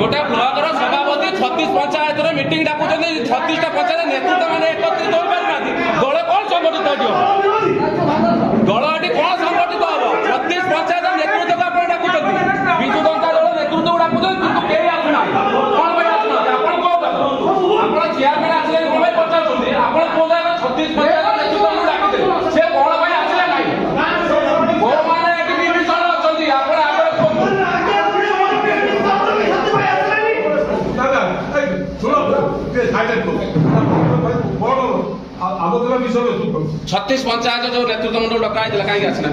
गोटे ब्लॉक सभापति 36 पंचायत मीटिंग डाकुं 36टा पंचायत नेतृत्व मैंने एकत्रित हो पार दल कौन संगठित हो दल ये कौन संगठित हम 36 पंचायत नेतृत्व को आप डाकुं विजु जनता दल नेतृत्व डाकुं कितु कई आसुना कौन आसुना आप चेयरमैन आसे कौन पचार आप 36 पंचायत नेतृत्व डाकुं से कौन आसला ना कौन मैंने विभीषण अच्छा आप छत्तीस पंचायत जो नेतृत्व मंडल डका कहीं आसना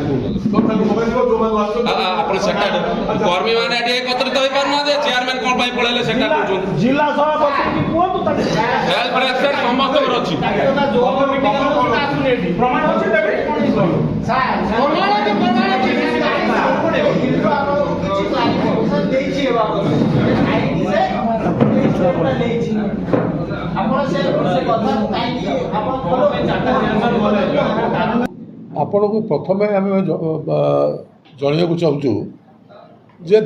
कर्मी मैंने एकत्रित हो पार ना चेयरमैन कौन पड़े से जिला सभापति हेल्थ रेस्पेक्ट समस्त अच्छी प्रमाण आपण को प्रथम आम जनवाक चाहूँ जे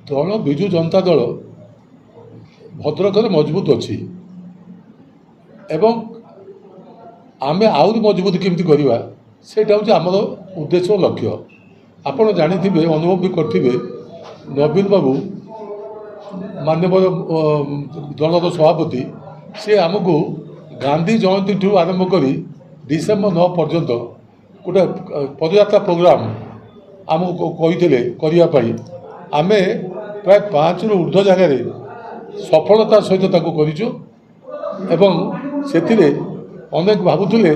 दल विजु जनता दल भद्रक मजबूत अच्छी एवं आम आहरी मजबूत केमती करवा सेटा हूँ आमर उद्देश्य लक्ष्य आपड़ जानी अनुभव भी करेंगे नवीन बाबू माननीय दलर सभापति सी आमको गांधी जयंती ठू आरंभ कर डिसेम्बर 9 पर्यंत गोटे पदयात्रा प्रोग्राम आमको कही आम प्राय 5 रु ऊर्ध्व जगार सफलता सहित करूँ एवं से अनेक भावुले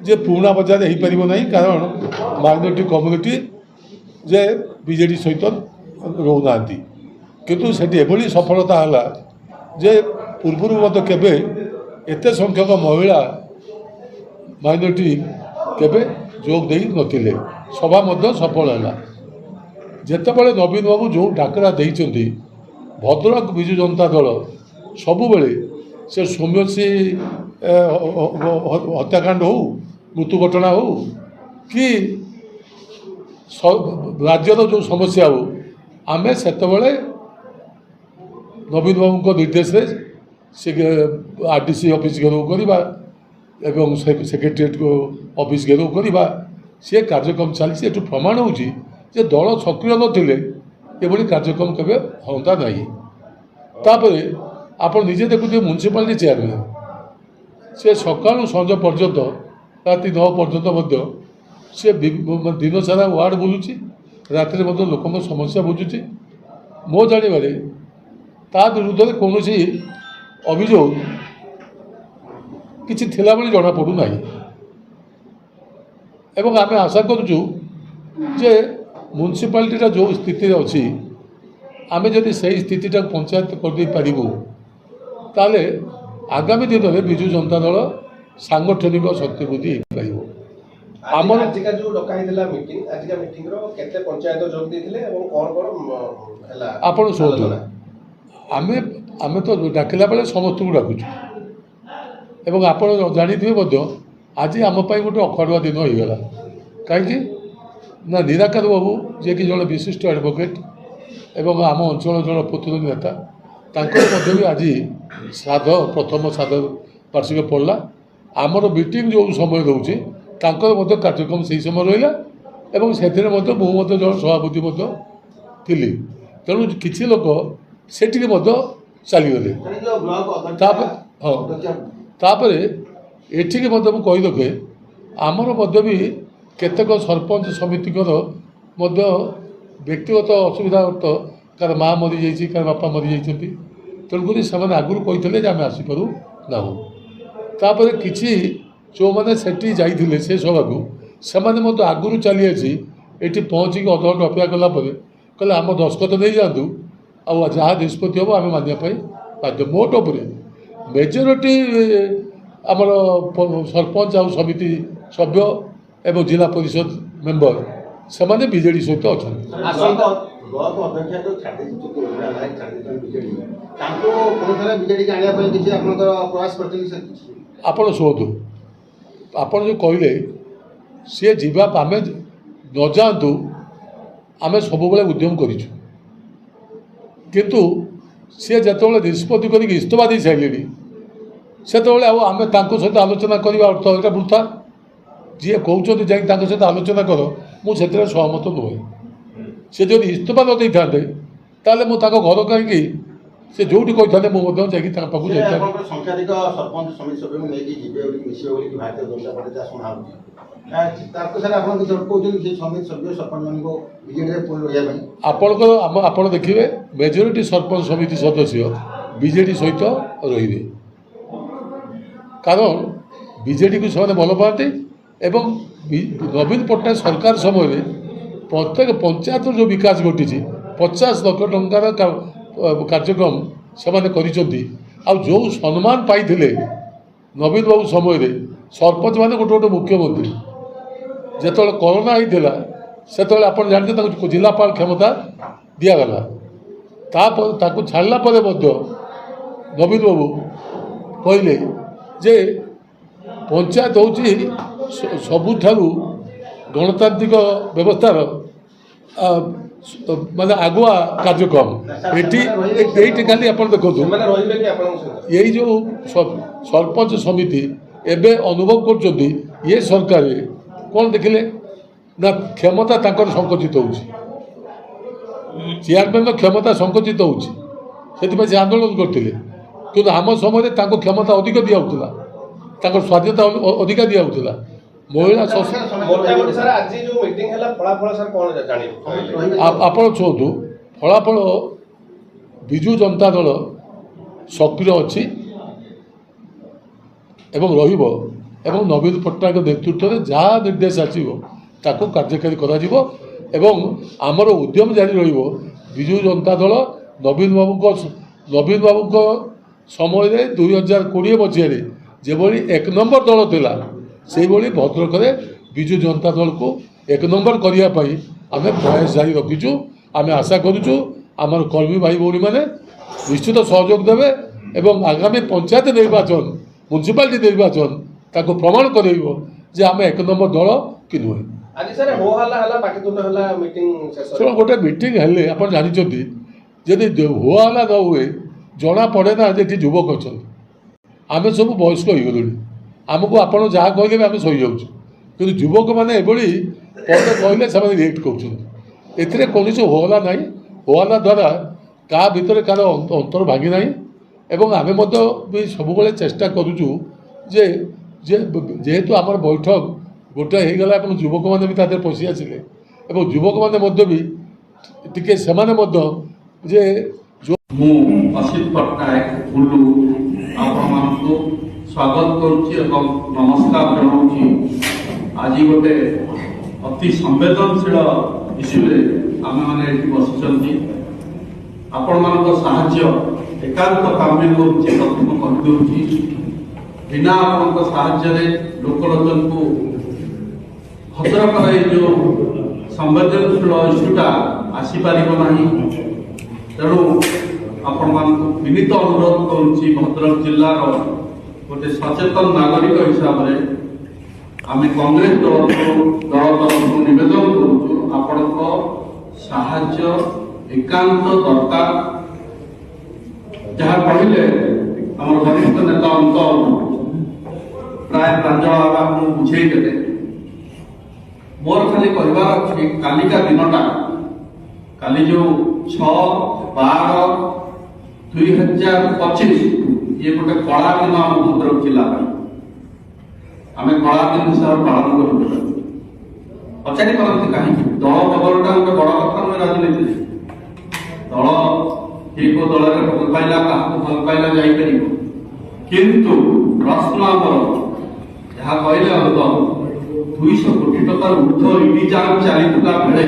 जे पुराणा बजार हो पार ना कारण माइनॉरिटी कम्युनिटी जे बीजेडी सहित रोना किंतु सेठी एभली सफलता है जे पूर्व मत केबे एते संख्यक महिला माइनॉरिटी केबे जोग दे नथिले सभा मध्य सफल है जेतेबेले नवीन बाबू जो डाकरा देइचंती भद्रक विजु जनता दल सबु बेले से सौम्यसी हत्याकांड हो मृत्यु घटना हो कि राज्यर जो समस्या हो आमे सेतेबेले नवीन बाबू निर्देश से आरडीसी ऑफिस घेराव करवा एवं सेक्रेटेरिएट को ऑफिस घेराव करवा सी कार्यक्रम चली प्रमाण हो दल सक्रिय नथिले एभली कार्यक्रम केबे होता नहीं तापर आप निजे देखुए म्युनिसिपालिटी चेयरमैन से सकाळु संज पर्यंत राति 9 पर्यंत से दिन सारा वार्ड बुलूची राति लोक समस्या बुझुची मो जानिबारे ता विरुद्ध में कौन अभियोग किसी थिला बेले जना पड़ूना एवं आम आशा करुचु जे म्युनिसिपालिटी जो स्थिति अच्छी आम जदि से स्थिति पंचायत करदे पारू ताले आगामी दिन में विजु जनता दल सांगठनिक शक्ति वृद्धि पार आमर आजिका जो डकाइला मीटिंग आजिका मीटिंग रो केते पंचायत जोग देथिले एवं कोन कोन हला आपण सोधु आमे आमे तो डाकिला बेले समस्त को डाकुछु एवं आपण जानिथिबे आज आम गोटे अखड़ुआ दिन हो गला कहीं ना निराकार बाबू जे कि जड़े विशिष्ट एडवोकेट एवं आम अंचल जड़े प्रतिनिधि नेता तांकर भी आज श्राद्ध प्रथम श्राद्ध वार्षिक पड़ला आमर मीटिंग जो समय रोचे तांकर कार्यक्रम से समय रहा एवं से मुझे जड़े सभापति थी तेणु किसी लोक से चलीगले हाँ एठिक कही रखे आमर भी केतेक सरपंच समितिकर व्यक्तिगत असुविधा कार माँ मरी जा कार बापा मरी जाती तेणुक से आगुरी कही आम आसीपारू ना तापर किसी जो मैंने सेठी जाइए से सभा को से आगुरी चली आसी ये पहुँचिक अध घंटे अपेक्षा कलापर कहले आम दस्खत नहीं जातु आ जहाँ निष्पत्ति हम आम मानवाई बाध्य मोट उपर मेजोरिटी आमर सरपंच आ समिति सभ्य एवं जिला परिषद मेंबर से बीजेडी सहित अच्छा आपण शुणु आपण जो कहले सी जीवा आम न जातु आम सब उद्यम करूँ किंतु ସିଏ ଯେତେବେଳେ ନିଷ୍ପତ୍ତି କରିକି ଇସ୍ତଫା ଦେଇ ସାରିଲେଣି ସେତେବେଳେ ଆଉ ଆମେ ତାଙ୍କ ସହିତ ଆଲୋଚନା କରିବା ଅର୍ଥ ଏଇଟା ବୃଥା। ଯିଏ କହୁଛନ୍ତି ଯାଇକି ତାଙ୍କ ସହିତ ଆଲୋଚନା କର, ମୁଁ ସେଥିରେ ସହମତ ନୁହେଁ। ସେ ଯଦି ଇସ୍ତଫା ନ ଦେଇଥାନ୍ତେ ତାହେଲେ ମୁଁ ତାଙ୍କ ଘର କାହିଁକି ସେ ଯେଉଁଠି କହିଥାନ୍ତେ ମୁଁ ମଧ୍ୟ ଯାଇକି ତାଙ୍କ ପାଖକୁ ଯାଇଥାନ୍ତି। ଆପଣଙ୍କର ସଂଖ୍ୟାଧିକ ସରପଞ୍ଚ ସମିତି ସଭ୍ୟଙ୍କୁ ନେଇକି ଯିବେ ବୋଲି ମିଶିବେ ବୋଲି ଭାରତୀୟ ଜନତା ପାର୍ଟି ଯାହା ଶୁଣାଉଛି, ତାକୁ ସାର୍ ଆପଣ କିଛି କହୁଛନ୍ତି ସେ ସମିତି ସଭ୍ୟ ସରପଞ୍ଚମାନଙ୍କୁ ବିଜେଡ଼ିରେ ପୁଣି ରହିବା ପାଇଁ? ଆପଣଙ୍କର ଆପଣ ଦେଖିବେ ମେଜରିଟି ସରପଞ୍ଚ ସମିତି ସଦସ୍ୟ ବିଜେଡ଼ି ସହିତ ରହିବେ, କାରଣ ବିଜେଡ଼ିକୁ ସେମାନେ ଭଲ ପାଆନ୍ତି ଏବଂ ନବୀନ ପଟ୍ଟନାୟକ ସରକାର ସମୟରେ ପ୍ରତ୍ୟେକ ପଞ୍ଚାୟତର ଯେଉଁ ବିକାଶ ଘଟିଛି 50 ଲକ୍ଷ ଟଙ୍କାର କାର୍ଯ୍ୟକ୍ରମ ସେମାନେ କରିଛନ୍ତି। ଆଉ ଯେଉଁ ସମ୍ମାନ ପାଇଥିଲେ ନବୀନ ବାବୁ ସମୟରେ ସରପଞ୍ଚ ମାନେ ଗୋଟେ ଗୋଟେ ମୁଖ୍ୟମନ୍ତ୍ରୀ, ଯେତେବେଳେ କରୋନା ହେଇଥିଲା ସେତେବେଳେ ଆପଣ ଜାଣିଛନ୍ତି ତାଙ୍କୁ ଜିଲ୍ଲାପାଳ କ୍ଷମତା ଦିଆଗଲା। ତାପରେ ତାକୁ ଛାଡ଼ିଲା ପରେ ମଧ୍ୟ ନବୀନ ବାବୁ କହିଲେ ଯେ ପଞ୍ଚାୟତ ହେଉଛି ସବୁଠାରୁ ଗଣତାନ୍ତ୍ରିକ ବ୍ୟବସ୍ଥାର ମାନେ ଆଗୁଆ କାର୍ଯ୍ୟକ୍ରମ। ଏଇଠି ଖାଲି ଆପଣ ଦେଖନ୍ତୁ ସେମାନେ ରହିବେ କି ଆପଣଙ୍କ ସହିତ? ଏଇ ଯେଉଁ ସରପଞ୍ଚ ସମିତି ଏବେ ଅନୁଭବ କରୁଛନ୍ତି ଇଏ ସରକାରରେ କ'ଣ ଦେଖିଲେ ନା କ୍ଷମତା ତାଙ୍କର ସଂକୁଚିତ ହେଉଛି, ଚେୟାରମ୍ୟାନର କ୍ଷମତା ସଂକୁଚିତ ହେଉଛି, ସେଥିପାଇଁ ସେ ଆନ୍ଦୋଳନ କରିଥିଲେ। କିନ୍ତୁ ଆମ ସମୟରେ ତାଙ୍କ କ୍ଷମତା ଅଧିକ ଦିଆହେଉଥିଲା, ତାଙ୍କର ସ୍ୱାଧୀନତା ଅଧିକା ଦିଆହେଉଥିଲା। ମହିଳା ମୋଟାମୋଟି ସାର୍ ଆଜି ଯୋଉ ମିଟିଂ ହେଲା ଫଳାଫଳ ସାର୍ କ'ଣ ଜାଣିବେ? ଆପଣ ଶୁଣନ୍ତୁ, ଫଳାଫଳ ବିଜୁ ଜନତା ଦଳ ସକ୍ରିୟ ଅଛି ଏବଂ ରହିବ ଏବଂ ନବୀନ ପଟ୍ଟନାୟକ ନେତୃତ୍ୱରେ ଯାହା ନିର୍ଦ୍ଦେଶ ଆସିବ ତାକୁ କାର୍ଯ୍ୟକାରୀ କରାଯିବ ଏବଂ ଆମର ଉଦ୍ୟମ ଜାରି ରହିବ। ବିଜୁ ଜନତା ଦଳ ନବୀନ ବାବୁଙ୍କ ସମୟରେ 2020 ମସିହାରେ ଯେଭଳି 1 ନମ୍ବର ଦଳ ଥିଲା ସେଇଭଳି ଭଦ୍ରକରେ ବିଜୁ ଜନତା ଦଳକୁ 1 ନମ୍ବର କରିବା ପାଇଁ ଆମେ ପ୍ରୟାସ ଜାରି ରଖିଛୁ। ଆମେ ଆଶା କରୁଛୁ ଆମର କର୍ମୀ ଭାଇ ଭଉଣୀମାନେ ନିଶ୍ଚିତ ସହଯୋଗ ଦେବେ ଏବଂ ଆଗାମୀ ପଞ୍ଚାୟତ ନିର୍ବାଚନ, ମ୍ୟୁନିସିପାଲିଟି ନିର୍ବାଚନ ତାକୁ ପ୍ରମାଣ କରାଇବ ଯେ ଆମେ 1 ନମ୍ବର ଦଳ କି ନୁହେଁ। ଆଜି ସାର୍ ହୋ ହାଲ୍ଲା ହେଲା, ପାଟିତୁଣ୍ଡ ହେଲା ମିଟିଂ ଶେଷ। ଶୁଣ, ଗୋଟେ ମିଟିଂ ହେଲେ ଆପଣ ଜାଣିଛନ୍ତି ଯଦି ହୋ ହାଲ୍ଲା ନ ହୁଏ ଜଣାପଡ଼େ ନା ଯେ ଏଠି ଯୁବକ ଅଛନ୍ତି। ଆମେ ସବୁ ବୟସ୍କ ହେଇଗଲୁଣି, ଆମକୁ ଆପଣ ଯାହା କହିଲେ ବି ଆମେ ସହିଯାଉଛୁ, କିନ୍ତୁ ଯୁବକମାନେ ଏଭଳି ପଦେ କହିଲେ ସେମାନେ ରିଏକ୍ଟ କରୁଛନ୍ତି। ଏଥିରେ କୌଣସି ହୋ ହାଲ୍ଲା ନାହିଁ। ହୋ ହାଲ୍ଲା ଦ୍ୱାରା କାହା ଭିତରେ କାହାର ଅନ୍ତର ଭାଙ୍ଗି ନାହିଁ ଏବଂ ଆମେ ମଧ୍ୟ ବି ସବୁବେଳେ ଚେଷ୍ଟା କରୁଛୁ ଯେ ଯେହେତୁ ଆମର ବୈଠକ ଗୋଟାଏ ହେଇଗଲା ଏବଂ ଯୁବକମାନେ ବି ତା ଦେହରେ ପଶି ଆସିଲେ ଏବଂ ଯୁବକମାନେ ମଧ୍ୟ ବି ଟିକେ ସେମାନେ ମଧ୍ୟ ଯେ ମୁଁ ଅସିତ ପଟ୍ଟନାୟକ ବୁଲୁ ଆପଣମାନଙ୍କୁ ସ୍ୱାଗତ କରୁଛି ଏବଂ ନମସ୍କାର ଜଣାଉଛି। ଆଜି ଗୋଟେ ଅତି ସମ୍ବେଦନଶୀଳ ଇସ୍ୟୁରେ ଆମେମାନେ ଏଠି ବସିଛନ୍ତି। ଆପଣମାନଙ୍କ ସାହାଯ୍ୟ ଏକାନ୍ତ କାମ୍ୟ କରୁଛି। ପ୍ରଥମ କହିଦେଉଛି, ବିନା ଆପଣଙ୍କ ସାହାଯ୍ୟରେ ଲୋକଲୋଚନକୁ ଭଦ୍ରକର ଏଇ ଯେଉଁ ସମ୍ବେଦନଶୀଳ ଇସ୍ୟୁଟା ଆସିପାରିବ ନାହିଁ। ତେଣୁ ଆପଣମାନଙ୍କୁ ବିନୀତ ଅନୁରୋଧ କରୁଛି, ଭଦ୍ରକ ଜିଲ୍ଲାର ଗୋଟେ ସଚେତନ ନାଗରିକ ହିସାବରେ ଆମେ କଂଗ୍ରେସ ଦଳ ତରଫରୁ ନିବେଦନ କରୁଛୁ, ଆପଣଙ୍କ ସାହାଯ୍ୟ ଏକାନ୍ତ ଦରକାର। ଯାହା କହିଲେ ଆମର ବରିଷ୍ଠ ନେତା ଅନ୍ତ ପ୍ରାୟ ପ୍ରାଞ୍ଜଳ ବାବାକୁ ବୁଝେଇ ଦେଲେ। ମୋର ଖାଲି କହିବାର ଅଛି, କାଲିକା ଦିନଟା, କାଲି ଯୋଉ 6/12/2025 ଇଏ ଗୋଟେ କଳା ଦିନ ଆମ ଭଦ୍ରକ ଜିଲ୍ଲା ପାଇଁ। ଆମେ କଳା ଦିନ ହିସାବରେ ପାଳନ କରିବୁ। ପଚାରି ପାରନ୍ତି କାହିଁକି? ଦଳ ବଦଳଟା ଗୋଟେ ବଡ କଥା ନୁହେଁ ରାଜନୀତିରେ। ଦଳ କିଏ କୋଉ ଦଳରେ ଭଲ ପାଇଲା, କାହାକୁ ଭଲ ପାଇଲା ଯାଇପାରିବ, କିନ୍ତୁ ପ୍ରଶ୍ନ ଆମର ଯାହା କହିଲେ ଅନ୍ତ 200 କୋଟି ଟଙ୍କାର ଉର୍ଦ୍ଧ୍ୱ ଇଡି ଯାଞ୍ଚ ଚାଲିଥିବା ବେଳେ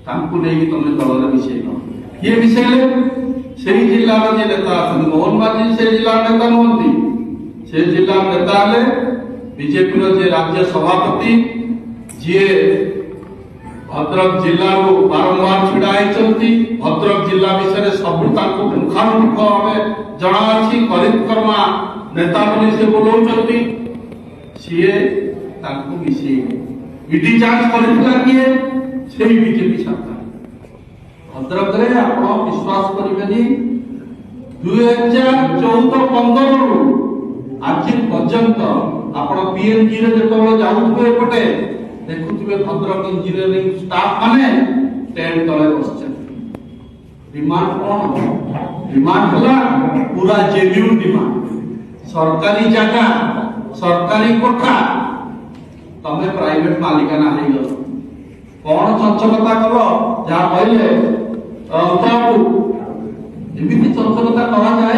ତାଙ୍କୁ ନେଇକି ତମେ ଦଳରେ ମିଶେଇଲ। କିଏ ମିଶେଇଲେ? ସେଇ ଜିଲ୍ଲାର ଯେ ନେତା ଅଛନ୍ତି। ମୋହନ ମାଝୀ ସେଇ ଜିଲ୍ଲାର ନେତା ନୁହନ୍ତି, ସେ ଜିଲ୍ଲାର ନେତା ହେଲେ ବିଜେପିର ଯେ ରାଜ୍ୟ ସଭାପତି, ଯିଏ ଭଦ୍ରକ ଜିଲ୍ଲାରୁ ବାରମ୍ବାର ଛିଡା ହେଇଛନ୍ତି। ଭଦ୍ରକ ଜିଲ୍ଲା ବିଷୟରେ ସବୁ ତାଙ୍କୁ ପୁଙ୍ଖାନୁପୁଙ୍ଖ ଭାବେ ଜଣାଅଛି। ପରିକ୍ରମା ନେତା ବୋଲି ସେ ବୋଲଉଛନ୍ତି। ସିଏ ତାଙ୍କୁ ମିଶେଇଲେ। ଇଡି ଯାଞ୍ଚ କରିଥିଲା କିଏ? ସେଇ ବିଜେପି ସରକାର। ଭଦ୍ରକରେ ଆପଣ ବିଶ୍ୱାସ କରିବେନି 2014-15 ଆଜି ପର୍ଯ୍ୟନ୍ତ ଆପଣ PNG ରେ ଯେତେବେଳେ ଯାଉଥିବେ ଏପଟେ ଦେଖୁଥିବେ ଭଦ୍ରକ ଇଞ୍ଜିନିୟରିଂ ଷ୍ଟାଫ ମାନେ ଟେଣ୍ଟ ତଳେ ବସିଛନ୍ତି। डिमांड कौन डिमांड होला पूरा जेन्युइन डिमांड सरकारी जगह सरकारी कोठा तमे प्राइवेट मालिकाना हो गल कौन चंचलता कल जहाँ कहले एमती चंचलता करा जाए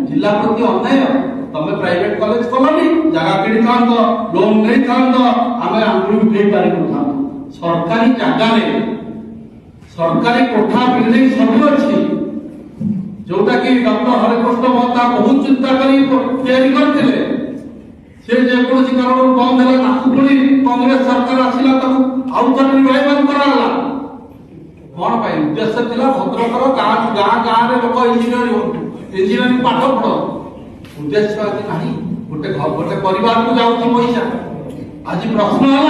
जिला प्रति अन्याय तमे प्राइवेट कॉलेज कलनी जगह किणी था लोन नहीं था आम आंगुरी उठे पारि था सरकारी जगह सरकारी कोठा बिल्डिंग सब अच्छी जोटा कि डॉक्टर हरिकृष्ण महता बहुत चिंता करी तैयारी करते से जेकोसी कारण बंद है पुणी कांग्रेस सरकार आसला आउ थे रिवाइवल कराला कौन पाई उद्देश्य थिला भद्रकर गाँ गाँ रे लोक इंजीनियरिंग पाठ पढ़ उद्देश्य आज नहीं गोटे गोटे परिवार को जाऊँ पैसा आज प्रश्न है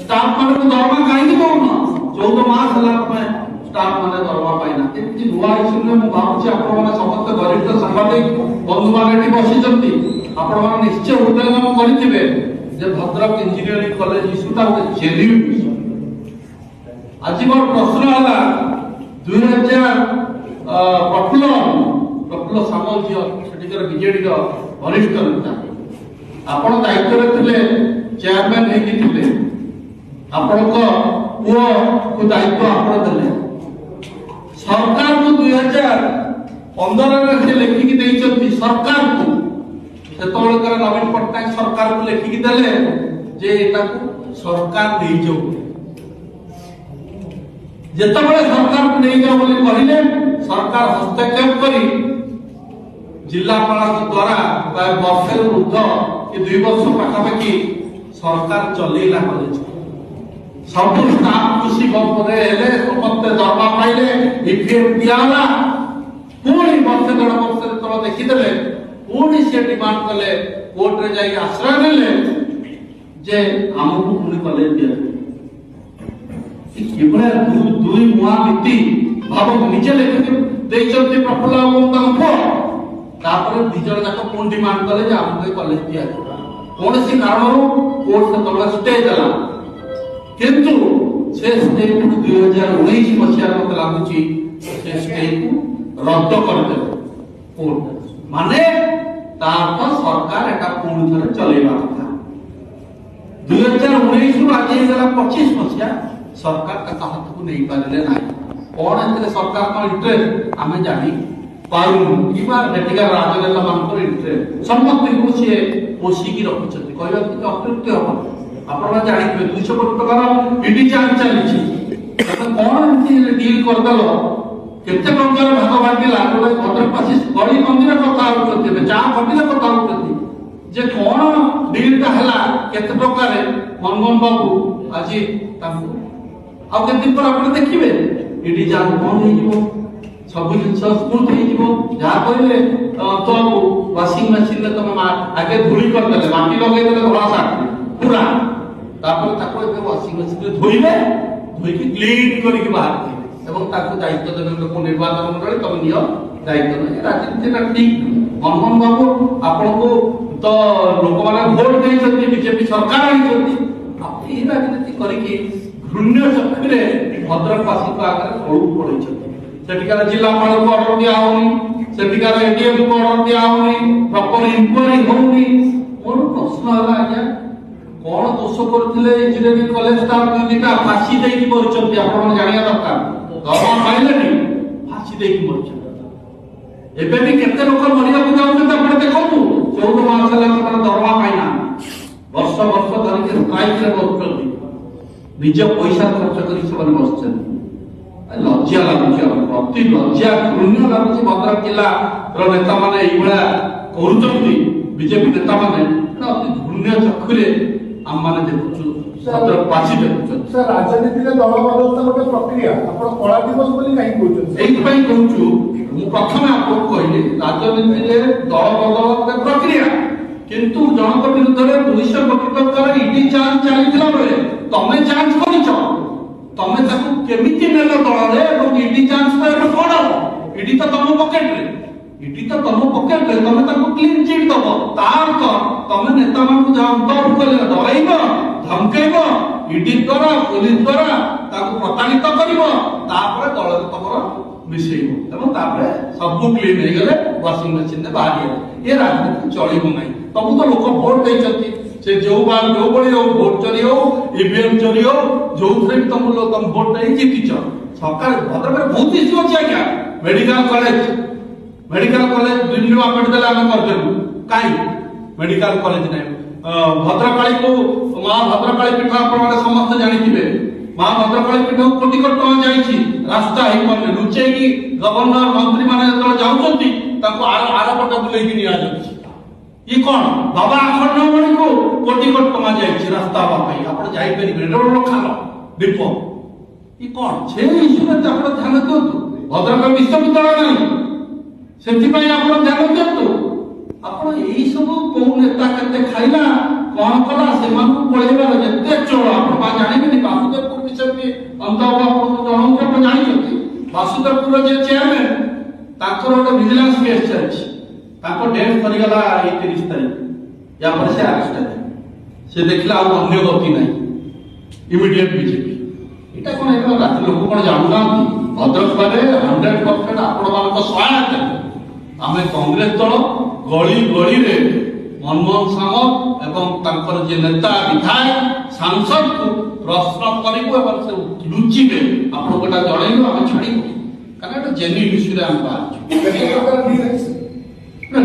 स्टाफ मान को दरमा कहीं दौन 14 मास स्टाफ माने दरमा पाइना एमती नुआ इश्यू मु भावुची आपण माने समस्त वरिष्ठ सांबादिक बंधु माने एठी बसिचंती आपण माने निश्चय हृदयंगम करिथिबे जे भद्रक इंजीनियरिंग कॉलेज इश्यूटा होते जेन्युइन इश्यू आज मोर प्रश्न हला 2000 प्रफुल्ल सामलजी सेटिकर बीजेडी रो वरिष्ठ नेता आपण दायित्व रे थिले चेयरमैन हेकी थिले आपण को पुओ को दायित्व आपण देले सरकार को 2015 में से लेखिकी देइछंती सरकार को सेतोलकर नवीन पटनायक सरकार को लेखिकी देले जे एटा को सरकार नहीं जाऊ जेतबेले सरकार को नहीं जाऊ बोली कहिले सरकार हस्तक्षेप करी जिलापाल द्वारा प्राय वर्षे ऊर्ध कि 2 वर्ष पाखापाखि सरकार चलेला कॉलेज सब स्टाफ खुशी गपरे हेले समस्त दरमा पाइले इफेम दियाला पुणी वर्षे 1.5 वर्ष तल देखिदेले पुणी से डिमांड कले कोर्ट रे जाई आश्रय नेले जे हमकु पुणी कॉलेज दिया केवल दुई मुआ नीति भाव निजे लेखि देइचंती प्रफुल्ल बाबू तंको तापर दिजन जाक पुणी डिमांड कले जे हमकु कॉलेज दिया कोनसी कारण कोर्ट से तल स्टे देला किंतु से स्टे को 2019 मसिया मत लागुची से स्टे को रद्द कर दे कोर्ट माने तापर सरकार एटा पुणी थरे चलेबा था 2019 रु आज गेला 25 मसिया सरकार का हाथ को नहीं पाले ना कौन एतले सरकार का इंटरेस्ट आमे जानी पाउनु किबा नेटिका राजनेता मानकर इंटरेस्ट समस्त को से पोसी की रखुछथि कहबा कि अत्युक्ति हो आपण जानिबे 200 कोटी टका ईडी चार्ज चली कौन एमती डील कर दलो केते प्रकार भाग बांटिला गोटे भद्रक पासी गड़ी मंदिर कथा होते चा फटिले कथा होते जे कौन डीलटा हला केते प्रकार मनमोहन बाबू आज ताकू आ केते पर आपण देखिबे ईडी चार्ज बंद हो जिवो सब जिंस स्मूथ हो जिवो जा कहले तो वाशिंग मशीन में तुम आगे धूली कर देले माटी लगे देले धोला साथ पूरा तापर ताको ए वाशिंग मशीन में धोइबे धोइ के क्लीन करी के बाहर दिबे एवं ताको दायित्व देबे लोक निर्वाचन मंडली तुम नियो दायित्व नहीं राजनीति का ठीक मनमोहन बाबू आपण को तो लोक माने वोट देई छथि बीजेपी सरकार आई छथि आप ई राजनीति करी के घृण्य चक्रे भद्रक पासी को आकर खळू पड़ै छथि सेटिकार जिलापाल को ऑर्डर दिया होनी सेटिकार एडीएम को ऑर्डर दिया होनी प्रॉपर इंक्वायरी होनी मोर प्रश्न हला आज्ञा कौन दोष करथिले इंजीनियरिंग कॉलेज स्टाफ दुईटा फांसी देकी मरचंती आपण जानिया दरकार दरमा पाइलेनी फांसी देकी मरचंती एबे भी केते लोक मरिया को जाउछन आपण देखंतु 14 मास हला आपण दरमा पाइना वर्ष वर्ष धरि के स्ट्राइक रे बसुछंती निज पैसा खर्च करी सब बसछन लज्जा लागुଛି ଅତି ଲଜ୍ଜା ଘୃଣ୍ୟ ଲାଗୁଛି ଭଦ୍ରକ ଜିଲ୍ଲା ର ନେତା ମାନେ ଏଇଭଳିଆ କରୁଛନ୍ତି ବିଜେପି ନେତା ମାନେ ଅତି ଘୃଣ୍ୟ ଚକ୍ଷୁରେ ଆମ ମାନେ ଦେଖୁଛୁ ଭଦ୍ରକ ବାସି ଦେଖୁଛନ୍ତି ସାର୍ ରାଜନୀତିରେ ଦଳ ବଦଳତା ଗୋଟେ ପ୍ରକ୍ରିୟା ଆପଣ କଳା ଦିବସ ବୋଲି କାହିଁ କହୁଛନ୍ତି ଏଇଥିପାଇଁ କହୁଛୁ ମୁଁ ପ୍ରଥମେ ଆପଣଙ୍କୁ କହିଲି ରାଜନୀତିରେ ଦଳ ବଦଳ ଗୋଟେ ପ୍ରକ୍ରିୟା କିନ୍ତୁ ଜଣଙ୍କ ବିରୁଦ୍ଧରେ 200 କୋଟି ଟଙ୍କାର ଇଡି ଚାର୍ଜ ଚାଲିଥିଲା ବେଳେ ତମେ ଚାର୍ଜ କରିଛ ତମେ ତାକୁ କେମିତି ନେଲ ଦଳରେ ଏବଂ ଇଡି ଚାନ୍ସ ପାଇଲେ କଣ ହବ? ଇଡି ତ ତମ ପକେଟରେ, ଇଡି ତ ତମ ପକେଟରେ, ତମେ ତାକୁ କ୍ଲିନ୍ ଚିଟ୍ ଦବ। ତା ଅର୍ଥ ତମେ ନେତାମାନଙ୍କୁ ଯାହା ଅନ୍ତର୍ଭୁକ୍ତ କଲେ ଡରାଇବ, ଧମକେଇବ, ଇଡି ଦ୍ୱାରା ପୋଲିସ ଦ୍ୱାରା ତାକୁ ପ୍ରତାରିତ କରିବ, ତାପରେ ଦଳରେ ତମର ମିଶେଇବ ଏବଂ ତାପରେ ସବୁ କ୍ଲିନ୍ ହେଇଗଲେ ୱାସିଂ ମେସିନରେ ବାହାରିବ। ଏ ରାଜନୀତି ଚଳିବ ନାହିଁ। ତମକୁ ତ ଲୋକ ଭୋଟ ଦେଇଛନ୍ତି, ସେ ଯୋଉଭଳି ହଉ, ଭୋଟ ଚୋରି ହଉ, ଇଭିଏମ୍ ଚୋରି ହଉ, ଯୋଉଥିରେ ବି ତମ ଭୋଟ ଦେଇ ଜିତିଛ। ସରକାର ଭଦ୍ରକରେ ବହୁତ ଇସ୍ୟୁ ଅଛି ଆଜ୍ଞା। ମେଡିକାଲ କଲେଜ 2 ମିନିଟ୍ ଦେଲେ ଆମେ କରିଦେବୁ, କାହିଁ ମେଡିକାଲ କଲେଜ ନାହିଁ? ଭଦ୍ରକାଳୀକୁ ମା ଭଦ୍ରକାଳୀ ପୀଠ ଆପଣମାନେ ସମସ୍ତେ ଜାଣିଥିବେ। ମା ଭଦ୍ରକାଳୀ ପୀଠକୁ କୋଟି କୋଟି ଟଙ୍କା ଯାଇଛି, ରାସ୍ତା ହେଇପାରୁନି। ଲୁଚେଇକି ଗଭର୍ଣ୍ଣର ମନ୍ତ୍ରୀ ମାନେ ଯେତେବେଳେ ଯାଉଛନ୍ତି ତାଙ୍କୁ ଆରପଟ ବୁଲେଇକି ନିଆଯାଉଛି। ଇଏ କଣ? ବାବା ଆଖଣ୍ଡଳମଣିକୁ କୋଟି କୋଟି ଟଙ୍କା ଯାଇଛି ରାସ୍ତା ହବା ପାଇଁ, ଆପଣ ଯାଇପାରିବେ ଖାଲ ଦୀପ। ଇଏ କଣ? ସେ ଇସ୍ୟୁରେ ଆପଣ ଧ୍ୟାନ ଦିଅନ୍ତୁ। ଭଦ୍ରକ ବିଶ୍ୱବିଦ୍ୟାଳୟ ନାହିଁ, ସେଥିପାଇଁ ଆପଣ ଧ୍ୟାନ ଦିଅନ୍ତୁ। ଆପଣ ଏଇ ସବୁ କୋଉ ନେତା କେତେ ଖାଇଲା, କଣ କଲା, ସେମାନଙ୍କୁ ପଳେଇବାର ଯେତେ ଚୋର ଆପଣ ଜାଣିବେନି। ବାସୁଦେବପୁର ବିଷୟରେ ଅନ୍ତର୍ଭୁକ୍ତ ଆପଣଙ୍କୁ ଜଣଙ୍କୁ ଆପଣ ଜାଣିଛନ୍ତି। ବାସୁଦେବପୁର ଯେ ଚେୟାରମ୍ୟାନ, ତାଙ୍କର ଗୋଟେ ଭିଜିଲାନ୍ସ କେସ୍ ଚାଲିଛି। ତାଙ୍କ ଡେଟ୍ ସରିଗଲା ଏଇ 30 ତାରିଖ, ଯାପରେ ସେ ଆରେଷ୍ଟ ହେଲେ। ସେ ଦେଖିଲା ଆଉ ଅନ୍ୟ ଗତି ନାହିଁ, ଇମିଡିଏଟ୍ ବିଜେପି। এটা কোন এটা রাজ্য লোক কোন জানুনাহাନ୍ତି। ଭଦ୍ରକ ବାରେ 100% ଆପଣମାନଙ୍କ ସହାୟତା ଆମେ କଂଗ୍ରେସ ଦଳ ଗଳି ଗଳିରେ ମନମୋହନ ସାମଲ ଏବଂ ତାଙ୍କର ଯେ ନେତା ବିଧାୟକ ସାଂସଦକୁ ପ୍ରଶ୍ନ କରିବୁ ଏବଂ ସେ ଲୁଚିବେ। ଆପଣଙ୍କୁ ଏଟା ଜଣେଇବୁ, ଆମେ ଛାଡ଼ିବୁ, କାରଣ ଏଟା ଜେନ୍ୟୁଇନ୍ ଇସ୍ୟୁରେ ଆମେ ବାହାରିଛୁ।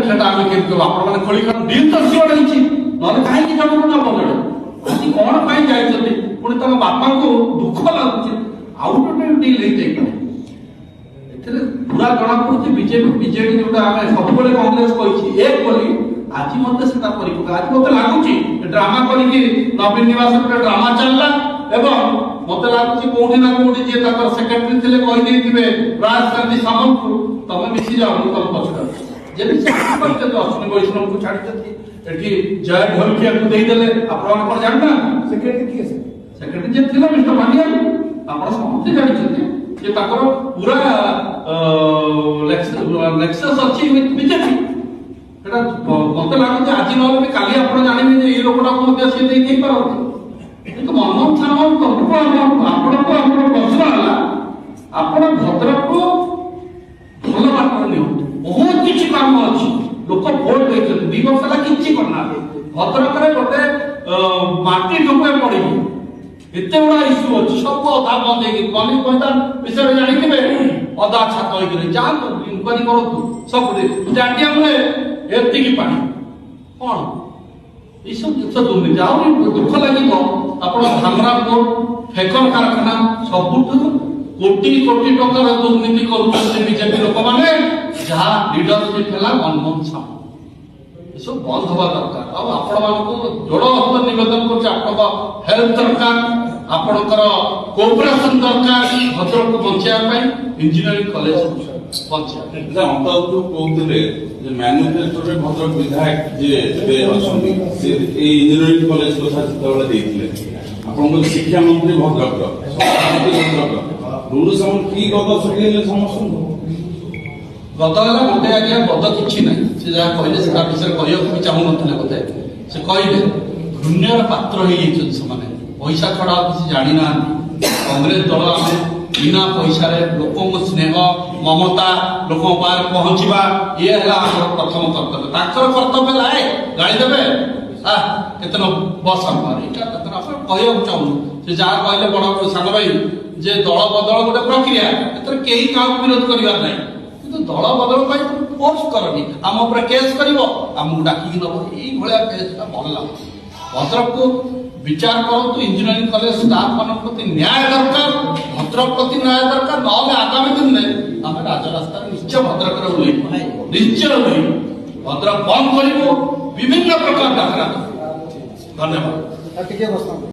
ସେଟା ଆମେ କେମିତି ଆପଣମାନେ ଖୋଳି ଖାନ ଡିଲ୍ ତ ସିଓର ହେଇଛି, ନହେଲେ କାହିଁକି ଜଣକୁ ନା ବଦଳ ଆଜି କଣ ପାଇଁ ଯାଇଛନ୍ତି? ପୁଣି ତାଙ୍କ ବାପାଙ୍କୁ ଦୁଃଖ ଲାଗୁଛି, ଆଉ ଗୋଟେ ଡିଲ୍ ହେଇଯାଇପାରେ। ଏଥିରେ ପୁରା ଜଣାପଡୁଛି ବିଜେଡି ଯୋଉଟା ଆମେ ସବୁବେଳେ କଂଗ୍ରେସ କହିଛି ଏକ ବୋଲି, ଆଜି ମତେ ସେଟା ପରିପକ୍କ। ଆଜି ମତେ ଲାଗୁଛି ଡ୍ରାମା କରିକି ନବୀନ ନିବାସ ଗୋଟେ ଡ୍ରାମା ଚାଲିଲା ଏବଂ ମତେ ଲାଗୁଛି କୋଉଠି ନା କୋଉଠି ଯିଏ ତାଙ୍କର ସେକ୍ରେଟାରୀ ଥିଲେ କହିଦେଇଥିବେ ରାଜ ଗାନ୍ଧୀ ସାମଲଙ୍କୁ, ତମେ ମିଶି ଯାଉନି, ତମ ପଛରେ ଯେମିତି ସେ କରିଛନ୍ତି ଅଶ୍ୱିନୀ ବୈଷ୍ଣବଙ୍କୁ ଛାଡ଼ିଛନ୍ତି, ଏଠି ଜୟ ଢୋଲକିଆକୁ ଦେଇଦେଲେ। ଆପଣମାନେ କଣ ଜାଣିନାହାନ୍ତି? ସେକ୍ରେଟାରୀ ଯିଏ ଥିଲା ମିଷ୍ଟର ମାଣ୍ଡିଆ, ଆପଣ ସମସ୍ତେ ଜାଣିଛନ୍ତି ଯେ ତାଙ୍କର ପୁରା ନେକ୍ସସ୍ ଅଛି ବିଜେପି। ସେଟା ମତେ ଲାଗୁଛି ଆଜି ନହେଲେ ବି କାଲି ଆପଣ ଜାଣିବେ ଯେ ଏଇ ଲୋକଟାକୁ ମଧ୍ୟ ସିଏ ଦେଇପାରନ୍ତି। କିନ୍ତୁ ମନମୋହନ ସାମଲ ଆପଣଙ୍କ ପ୍ରଶ୍ନ ହେଲା, ଆପଣ ଭଦ୍ରକକୁ ଭଲ ବାଟରେ ନିଅନ୍ତୁ। ବହୁତ କିଛି କାମ ଅଛି, ଲୋକ ଭୋଟ ଦେଇଛନ୍ତି, 2 ବର୍ଷ ହେଲା କିଛି କରିନାହାନ୍ତି। ଭଦ୍ରକରେ ଗୋଟେ ମାଟି ଢୁକୁଏ ପଡିବ, ଏତେ ଗୁଡା ଇସ୍ୟୁ ଅଛି, ସବୁ ଅଧା ବନ୍ଦ ହେଇକି କଲି ମଇଦାନ ବିଷୟରେ ଜାଣିଥିବେ, ଅଧା ଛାତ ହେଇକି ଯାଆନ୍ତୁ, ଇନକ୍ୱାରି କରନ୍ତୁ। ସବୁଠି ଷ୍ଟାଡିୟମରେ ଏତିକି ପାଣି, କଣ ଏସବୁ ଜିନିଷ ଦୁର୍ନୀତି। ଆହୁରି ଦୁଃଖ ଲାଗିବ, ଆପଣ ଧାମରା ପୋର୍ଟ, ଫେକର କାରଖାନା, ସବୁଠୁ କୋଟି କୋଟି ଟଙ୍କାର ଦୁର୍ନୀତି କରୁଛନ୍ତି ବିଜେପି ଲୋକମାନେ, ଯାହା ଲିଡରସିପ ହେଲା ମନମୋହନ ସାମଲ। ଏସବୁ ବନ୍ଦ ହବା ଦରକାର। ଆଉ ଆପଣମାନଙ୍କୁ ଯୋଡ଼ ହସ୍ତ ନିବେଦନ କରୁଛି, ଆପଣଙ୍କ ହେଲ୍ପ ଦରକାର, ଆପଣଙ୍କର କୋଅପରେସନ ଦରକାର ଭଦ୍ରକକୁ ବଞ୍ଚେଇବା ପାଇଁ, ଇଞ୍ଜିନିୟରିଂ କଲେଜ ବଞ୍ଚେଇବା। ଅନ୍ତର୍ଭୁକ୍ତ କହୁଥିଲେ ଯେ ମ୍ୟାନୁଫ୍ୟାକ୍ଚରରେ ଭଦ୍ରକ ବିଧାୟକ ଯିଏ ଏବେ ଅଛନ୍ତି, ସେ ଏଇ ଇଞ୍ଜିନିୟରିଂ କଲେଜ କଥା ସେତେବେଳେ ଦେଇଥିଲେ। ଆପଣଙ୍କ ଶିକ୍ଷା ମନ୍ତ୍ରୀ ଭଦ୍ରକର, ଭଦ୍ରକ ରୁଡୁ ସାମଲ କି ଗଦ ସରିଗଲେ ସମସ୍ତଙ୍କୁ। ଗତ ହେଲା ଗୋଟେ ଆଜ୍ଞା, ଗଦ କିଛି ନାହିଁ। ସେ ଯାହା କହିଲେ ସେ ତା ବିଷୟରେ କହିବାକୁ ବି ଚାହୁଁନଥିଲେ ବୋଧେ। ସେ କହିଲେ ଦୁନିଆର ପାତ୍ର ହେଇଯାଇଛନ୍ତି ସେମାନେ, ପଇସା ଛଡା ଆଉ କିଛି ଜାଣିନାହାନ୍ତି। କଂଗ୍ରେସ ଦଳ ଆମେ ବିନା ପଇସାରେ ଲୋକଙ୍କ ସ୍ନେହ ମମତା ଲୋକଙ୍କ ପାଖରେ ପହଞ୍ଚିବା, ଇଏ ହେଲା ଆମର ପ୍ରଥମ କର୍ତ୍ତବ୍ୟ। ତାଙ୍କର କର୍ତ୍ତବ୍ୟ ହେଲା ଗାଳି ଦେବେ, କେତେ ବସ ଏଇଟା ଆପଣ କହିବାକୁ ଚାହୁଁନୁ। ସେ ଯାହା କହିଲେ ବଡ ସାନ ଭାଇ ଯେ ଦଳ ବଦଳ ଗୋଟେ ପ୍ରକ୍ରିୟା, ଏଥିରେ କେହି କାହାକୁ ବିରୋଧ କରିବାର ନାହିଁ, କିନ୍ତୁ ଦଳ ବଦଳ ପାଇଁ ଫୋର୍ସ କରନି। ଆମ ଉପରେ କେସ୍ କରିବ, ଆମକୁ ଡାକିକି ନବ, ଏଇଭଳିଆ କେସ୍ଟା ଭଲ ଲାଗୁଛି। ଭଦ୍ରକକୁ ବିଚାର କରନ୍ତୁ, ଇଞ୍ଜିନିୟରିଂ କଲେଜ ଷ୍ଟାଫ ମାନଙ୍କ ପ୍ରତି ନ୍ୟାୟ ଦରକାର, ଭଦ୍ରକ ପ୍ରତି ନ୍ୟାୟ ଦରକାର। ନହେଲେ ଆଗାମୀ ଦିନରେ ଆମେ ରାଜରାସ୍ତାରେ ନିଶ୍ଚୟ ଭଦ୍ରକରେ ଓହ୍ଲେଇବୁ, ନିଶ୍ଚୟ ଓହ୍ଲେଇବୁ। ଭଦ୍ରକ ବନ୍ଦ କରିବୁ, ବିଭିନ୍ନ ପ୍ରକାର ଡାକରା। ଧନ୍ୟବାଦ।